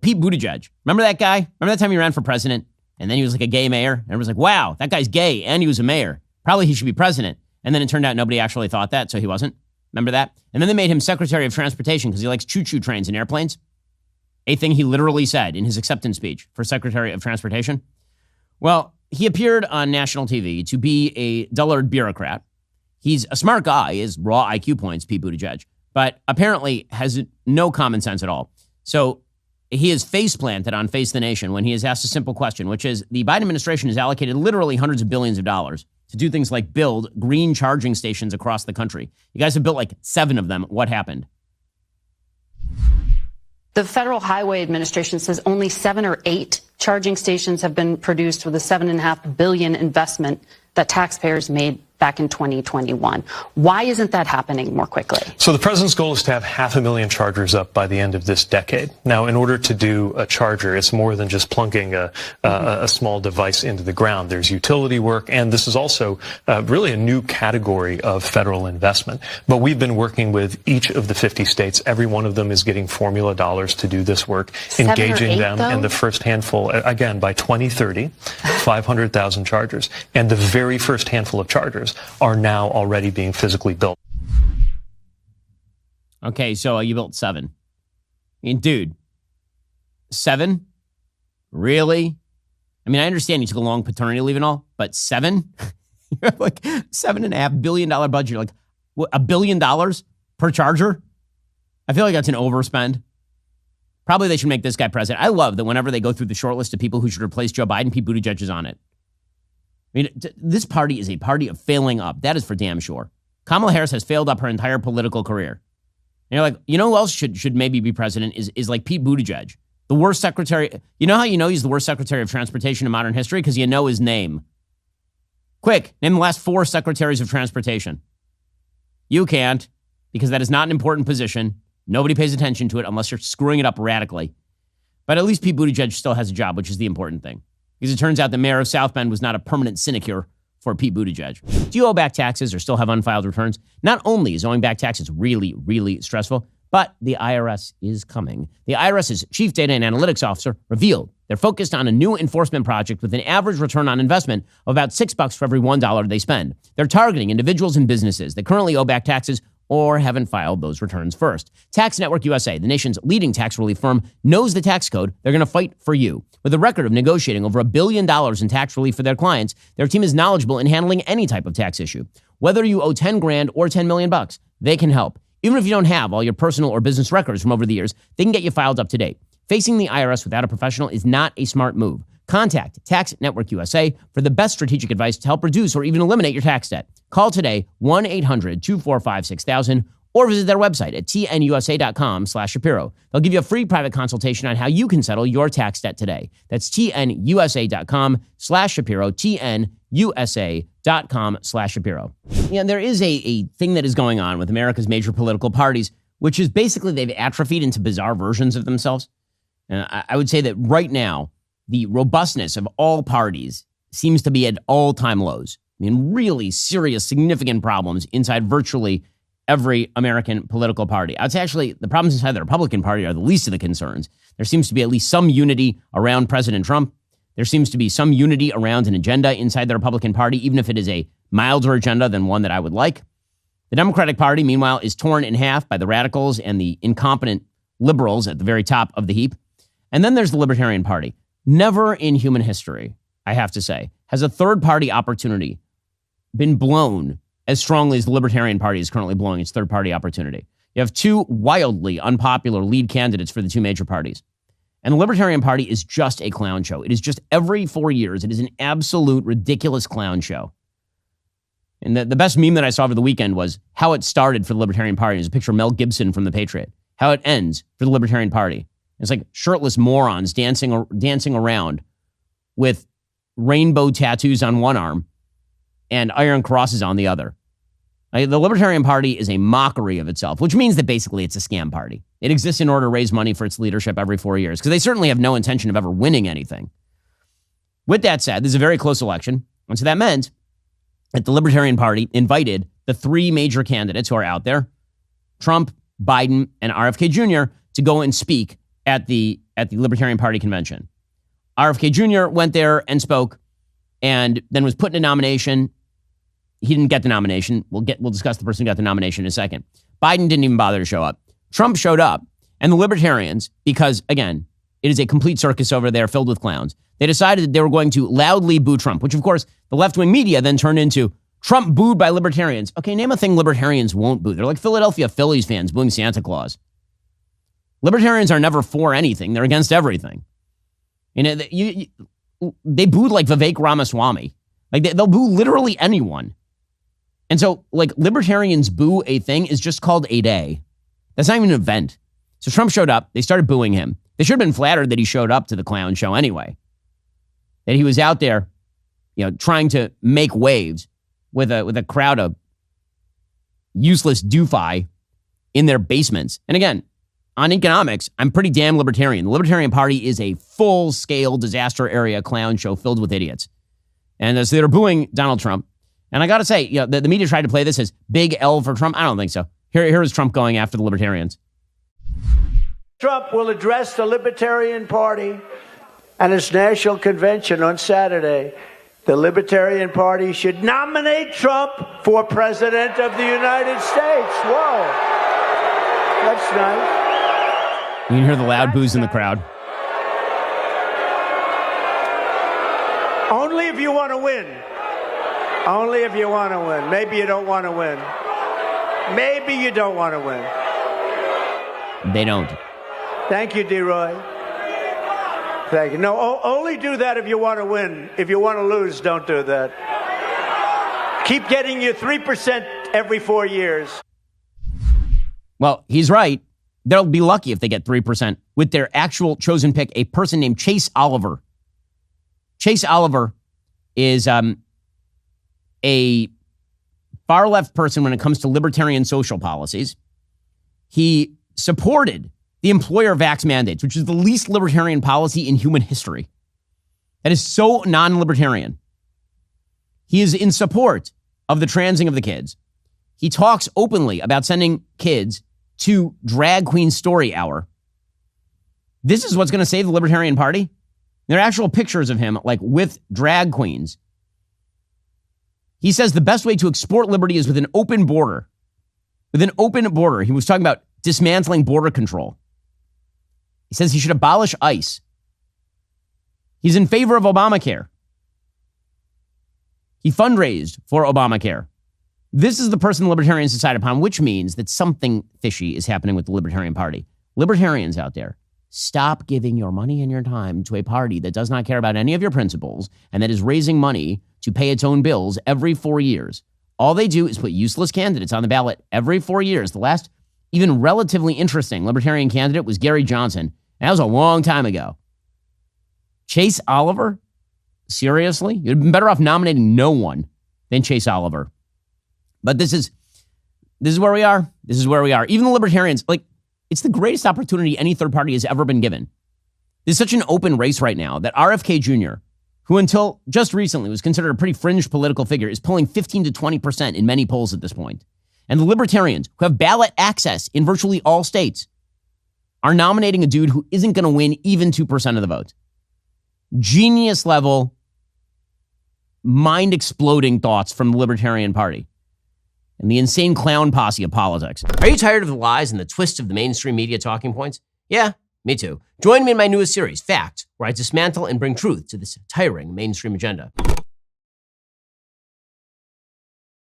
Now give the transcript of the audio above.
Pete Buttigieg. Remember that guy? Remember that time he ran for president? And then he was like a gay mayor? And everyone's like, wow, that guy's gay and he was a mayor. Probably he should be president. And then it turned out nobody actually thought that, so he wasn't. Remember that? And then they made him Secretary of Transportation because he likes choo-choo trains and airplanes. A thing he literally said in his acceptance speech for Secretary of Transportation. Well, he appeared on national TV to be a dullard bureaucrat. He's a smart guy, his raw IQ points, Pete Buttigieg, but apparently has no common sense at all. So he is face-planted on Face the Nation when he is asked a simple question, which is the Biden administration has allocated literally hundreds of billions of dollars to do things like build green charging stations across the country. You guys have built like 7 of them. What happened? The Federal Highway Administration says only 7 or 8 charging stations have been produced with a $7.5 billion investment that taxpayers made back in 2021. Why isn't that happening more quickly? So the president's goal is to have 500,000 chargers up by the end of this decade. Now, in order to do a charger, it's more than just plunking a small device into the ground. There's utility work, and this is also really a new category of federal investment. But we've been working with each of the 50 states. Every one of them is getting formula dollars to do this work, engaging them in the first handful, again, by 2030, 500,000 chargers. And the very first handful of chargers are now already being physically built. Okay, so you built 7. I mean, dude, 7? Really? I mean, I understand you took a long paternity leave and all, but 7? You're like $7.5 billion budget. You're like, what, $1 billion per charger? I feel like that's an overspend. Probably they should make this guy president. I love that whenever they go through the short list of people who should replace Joe Biden, Pete Buttigieg is on it. I mean, this party is a party of failing up. That is for damn sure. Kamala Harris has failed up her entire political career. And you're like, you know who else should maybe be president is like Pete Buttigieg, the worst secretary. You know how you know he's the worst secretary of transportation in modern history? Because you know his name. Quick, name the last 4 secretaries of transportation. You can't, because that is not an important position. Nobody pays attention to it unless you're screwing it up radically. But at least Pete Buttigieg still has a job, which is the important thing. Because it turns out the mayor of South Bend was not a permanent sinecure for Pete Buttigieg. Do you owe back taxes or still have unfiled returns? Not only is owing back taxes really, really stressful, but the IRS is coming. The IRS's chief data and analytics officer revealed they're focused on a new enforcement project with an average return on investment of about $6 for every $1 they spend. They're targeting individuals and businesses that currently owe back taxes or haven't filed those returns first. Tax Network USA, the nation's leading tax relief firm, knows the tax code. They're going to fight for you. With a record of negotiating over $1 billion in tax relief for their clients, their team is knowledgeable in handling any type of tax issue. Whether you owe 10 grand or 10 million bucks, they can help. Even if you don't have all your personal or business records from over the years, they can get you filed up to date. Facing the IRS without a professional is not a smart move. Contact Tax Network USA for the best strategic advice to help reduce or even eliminate your tax debt. Call today 1-800-245-6000 or visit their website at tnusa.com/Shapiro. They'll give you a free private consultation on how you can settle your tax debt today. That's tnusa.com/Shapiro, tnusa.com/Shapiro. Yeah, there is a thing that is going on with America's major political parties, which is basically they've atrophied into bizarre versions of themselves. And I would say that right now, the robustness of all parties seems to be at all-time lows. I mean, really serious, significant problems inside virtually every American political party. I'd say actually the problems inside the Republican Party are the least of the concerns. There seems to be at least some unity around President Trump. There seems to be some unity around an agenda inside the Republican Party, even if it is a milder agenda than one that I would like. The Democratic Party, meanwhile, is torn in half by the radicals and the incompetent liberals at the very top of the heap. And then there's the Libertarian Party. Never in human history, I have to say, has a third-party opportunity been blown as strongly as the Libertarian Party is currently blowing its third-party opportunity. You have 2 wildly unpopular lead candidates for the 2 major parties. And the Libertarian Party is just a clown show. It is just every 4 years, it is an absolute ridiculous clown show. And the best meme that I saw over the weekend was how it started for the Libertarian Party. There's a picture of Mel Gibson from The Patriot. How it ends for the Libertarian Party. It's like shirtless morons dancing around with rainbow tattoos on one arm and iron crosses on the other. The Libertarian Party is a mockery of itself, which means that basically it's a scam party. It exists in order to raise money for its leadership every 4 years, because they certainly have no intention of ever winning anything. With that said, this is a very close election. And so that meant that the Libertarian Party invited the 3 major candidates who are out there, Trump, Biden, and RFK Jr., to go and speak at the at the Libertarian Party convention. RFK Jr. went there and spoke and then was put in a nomination. He didn't get the nomination. We'll discuss the person who got the nomination in a second. Biden didn't even bother to show up. Trump showed up, and the Libertarians, because, again, it is a complete circus over there filled with clowns, they decided that they were going to loudly boo Trump, which, of course, the left-wing media then turned into Trump booed by Libertarians. Okay, name a thing Libertarians won't boo. They're like Philadelphia Phillies fans booing Santa Claus. Libertarians are never for anything. They're against everything. They booed like Vivek Ramaswamy. Like they'll boo literally anyone. And so, like, Libertarians boo a thing is just called a day. That's not even an event. So Trump showed up. They started booing him. They should have been flattered that he showed up to the clown show anyway. That he was out there, trying to make waves with a crowd of useless doofy in their basements. And again, on economics, I'm pretty damn libertarian. The Libertarian Party is a full-scale disaster area clown show filled with idiots. And so they're booing Donald Trump. And I got to say, the media tried to play this as big L for Trump. I don't think so. Here is Trump going after the Libertarians. Trump will address the Libertarian Party and its national convention on Saturday. The Libertarian Party should nominate Trump for President of the United States. Whoa. That's nice. You can hear the loud boos in the crowd. Only if you want to win. Only if you want to win. Maybe you don't want to win. Maybe you don't want to win. They don't. Thank you, D-Roy. Thank you. No, only do that if you want to win. If you want to lose, don't do that. Keep getting your 3% every 4 years. Well, he's right. They'll be lucky if they get 3% with their actual chosen pick, a person named Chase Oliver. Chase Oliver is a far-left person when it comes to libertarian social policies. He supported the employer vax mandates, which is the least libertarian policy in human history. That is so non-libertarian. He is in support of the transing of the kids. He talks openly about sending kids to drag queen story hour. This is what's going to save the Libertarian Party. There are actual pictures of him, like with drag queens. He says the best way to export liberty is with an open border. With an open border. He was talking about dismantling border control. He says he should abolish ICE. He's in favor of Obamacare. He fundraised for Obamacare. This is the person the libertarians decide upon, which means that something fishy is happening with the Libertarian Party. Libertarians out there, stop giving your money and your time to a party that does not care about any of your principles and that is raising money to pay its own bills every 4 years. All they do is put useless candidates on the ballot every 4 years. The last even relatively interesting libertarian candidate was Gary Johnson. That was a long time ago. Chase Oliver? Seriously? You'd have been better off nominating no one than Chase Oliver. But this is where we are. This is where we are. Even the libertarians, it's the greatest opportunity any third party has ever been given. There's such an open race right now that RFK Jr., who until just recently was considered a pretty fringe political figure, is pulling 15 to 20% in many polls at this point. And the libertarians, who have ballot access in virtually all states, are nominating a dude who isn't going to win even 2% of the vote. Genius level, mind-exploding thoughts from the Libertarian Party and the insane clown posse of politics. Are you tired of the lies and the twists of the mainstream media talking points? Yeah, me too. Join me in my newest series, Facts, where I dismantle and bring truth to this tiring mainstream agenda.